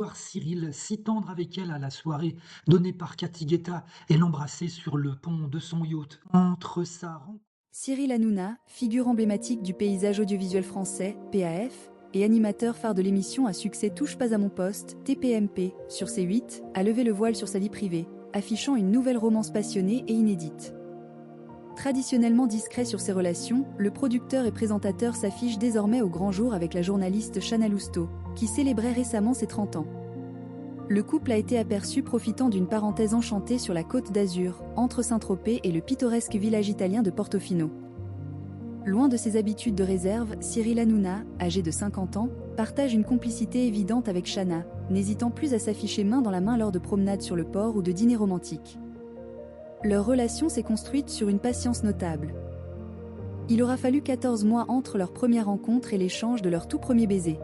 Voir Cyril si tendre avec elle à la soirée donnée par Cathy Guetta et l'embrasser sur le pont de son yacht. Entre sa rencontre. Cyril Hanouna, figure emblématique du paysage audiovisuel français, PAF, et animateur phare de l'émission à succès Touche pas à mon poste, TPMP, sur C8, a levé le voile sur sa vie privée, affichant une nouvelle romance passionnée et inédite. Traditionnellement discret sur ses relations, le producteur et présentateur s'affiche désormais au grand jour avec la journaliste Chana Lousteau, qui célébrait récemment ses 30 ans. Le couple a été aperçu profitant d'une parenthèse enchantée sur la Côte d'Azur, entre Saint-Tropez et le pittoresque village italien de Portofino. Loin de ses habitudes de réserve, Cyril Hanouna, âgé de 50 ans, partage une complicité évidente avec Chana, n'hésitant plus à s'afficher main dans la main lors de promenades sur le port ou de dîners romantiques. Leur relation s'est construite sur une patience notable. Il aura fallu 14 mois entre leur première rencontre et l'échange de leur tout premier baiser.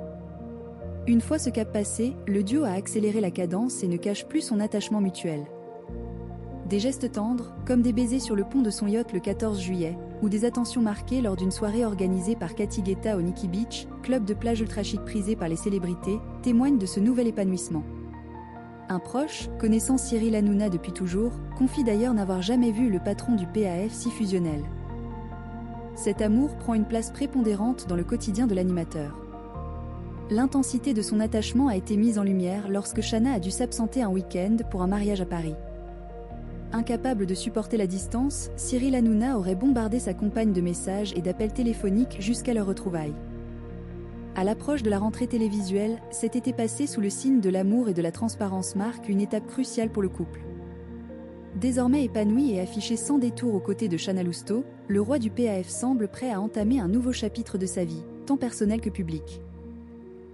Une fois ce cap passé, le duo a accéléré la cadence et ne cache plus son attachement mutuel. Des gestes tendres, comme des baisers sur le pont de son yacht le 14 juillet, ou des attentions marquées lors d'une soirée organisée par Cathy Guetta au Nikki Beach, club de plage ultra chic prisé par les célébrités, témoignent de ce nouvel épanouissement. Un proche, connaissant Cyril Hanouna depuis toujours, confie d'ailleurs n'avoir jamais vu le patron du PAF si fusionnel. Cet amour prend une place prépondérante dans le quotidien de l'animateur. L'intensité de son attachement a été mise en lumière lorsque Chana a dû s'absenter un week-end pour un mariage à Paris. Incapable de supporter la distance, Cyril Hanouna aurait bombardé sa compagne de messages et d'appels téléphoniques jusqu'à leur retrouvaille. À l'approche de la rentrée télévisuelle, cet été passé sous le signe de l'amour et de la transparence marque une étape cruciale pour le couple. Désormais épanoui et affiché sans détour aux côtés de Chana Lousteau, le roi du PAF semble prêt à entamer un nouveau chapitre de sa vie, tant personnel que public.